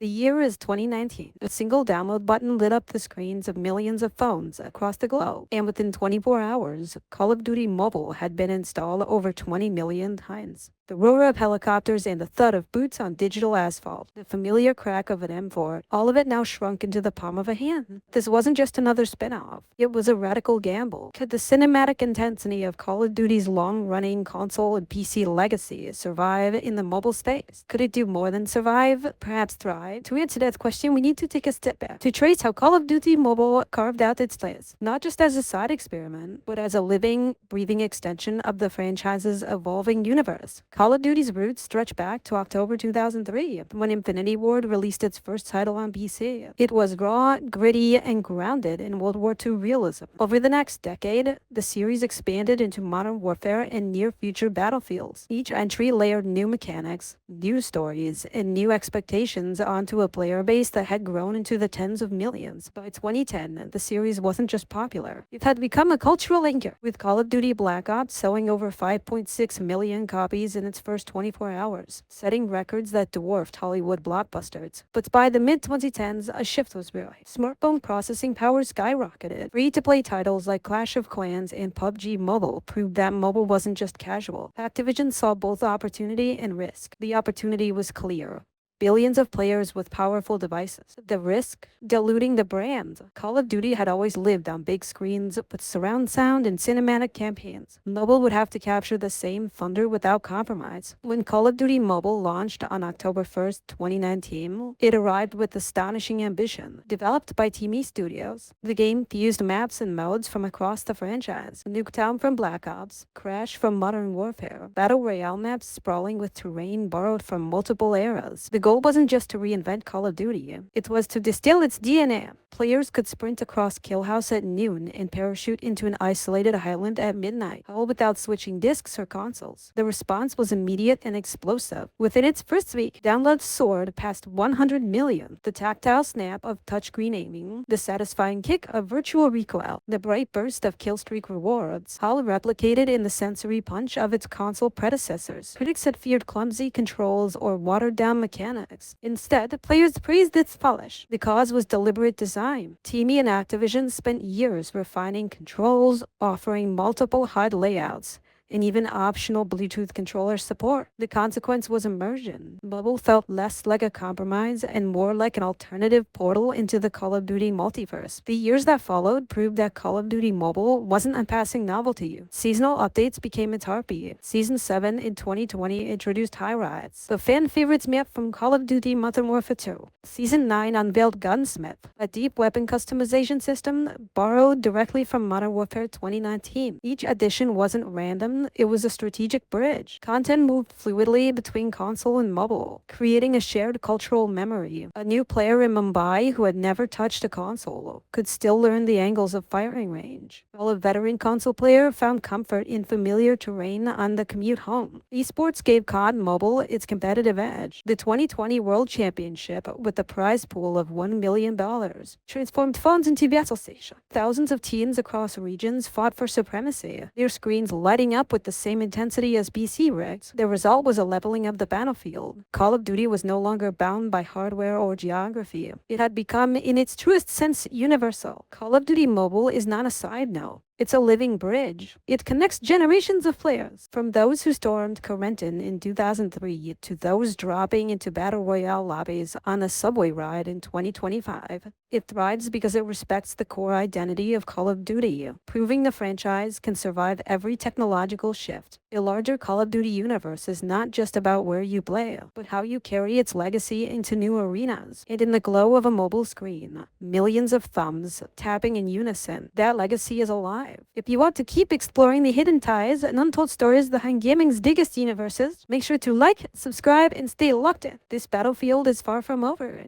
The year is 2019. A single download button lit up the screens of millions of phones across the globe, and within 24 hours, Call of Duty Mobile had been installed over 20 million times. The roar of helicopters and the thud of boots on digital asphalt, the familiar crack of an M4, all of it now shrunk into the palm of a hand. This wasn't just another spin-off. It was a radical gamble. Could the cinematic intensity of Call of Duty's long-running console and PC legacy survive in the mobile space? Could it do more than survive, perhaps thrive? To answer that question, we need to take a step back to trace how Call of Duty Mobile carved out its place, not just as a side experiment, but as a living, breathing extension of the franchise's evolving universe. Call of Duty's roots stretch back to October 2003, when Infinity Ward released its first title on PC. It was raw, gritty, and grounded in World War II realism. Over the next decade, the series expanded into modern warfare and near-future battlefields. Each entry layered new mechanics, new stories, and new expectations onto a player base that had grown into the tens of millions. By 2010, the series wasn't just popular. It had become a cultural anchor, with Call of Duty Black Ops selling over 5.6 million copies in its first 24 hours, setting records that dwarfed Hollywood blockbusters. But by the mid-2010s, a shift was brewing. Smartphone processing power skyrocketed. Free-to-play titles like Clash of Clans and PUBG Mobile proved that mobile wasn't just casual. Activision saw both opportunity and risk. The opportunity was clear: billions of players with powerful devices. The risk? Diluting the brand. Call of Duty had always lived on big screens with surround sound and cinematic campaigns. Mobile would have to capture the same thunder without compromise. When Call of Duty Mobile launched on October 1st, 2019, it arrived with astonishing ambition. Developed by Teamy Studios, the game fused maps and modes from across the franchise. Nuketown from Black Ops, Crash from Modern Warfare, Battle Royale maps sprawling with terrain borrowed from multiple eras. The goal wasn't just to reinvent Call of Duty, it was to distill its DNA. Players could sprint across Kill House at noon and parachute into an isolated island at midnight, all without switching discs or consoles. The response was immediate and explosive. Within its first week, downloads soared past 100 million. The tactile snap of touchscreen aiming, the satisfying kick of virtual recoil, the bright burst of killstreak rewards, all replicated in the sensory punch of its console predecessors. Critics had feared clumsy controls or watered-down mechanics. Instead, players praised its polish. The cause was deliberate design. Teamy and Activision spent years refining controls, offering multiple HUD layouts, and even optional Bluetooth controller support. The consequence was immersion. Mobile felt less like a compromise and more like an alternative portal into the Call of Duty multiverse. The years that followed proved that Call of Duty Mobile wasn't a passing novelty. Seasonal updates became its heartbeat. Season 7 in 2020 introduced High Rise, the fan favorites map from Call of Duty Modern Warfare 2. Season 9 unveiled Gunsmith, a deep weapon customization system borrowed directly from Modern Warfare 2019. Each addition wasn't random, it was a strategic bridge. Content moved fluidly between console and mobile, creating a shared cultural memory. A new player in Mumbai who had never touched a console could still learn the angles of firing range, while a veteran console player found comfort in familiar terrain on the commute home. Esports gave COD Mobile its competitive edge. The 2020 World Championship, with a prize pool of $1 million, transformed phones into battle stations. Thousands of teams across regions fought for supremacy, their screens lighting up with the same intensity as PC rigs. The result was a leveling of the battlefield. Call of Duty was no longer bound by hardware or geography. It had become, in its truest sense, universal. Call of Duty Mobile is not a side note. It's a living bridge. It connects generations of players, from those who stormed Corentin in 2003 to those dropping into Battle Royale lobbies on a subway ride in 2025. It thrives because it respects the core identity of Call of Duty, proving the franchise can survive every technological shift. A larger Call of Duty universe is not just about where you play, but how you carry its legacy into new arenas. And in the glow of a mobile screen, millions of thumbs tapping in unison, that legacy is alive. If you want to keep exploring the hidden ties and untold stories behind gaming's biggest universes, make sure to like, subscribe, and stay locked in. This battlefield is far from over.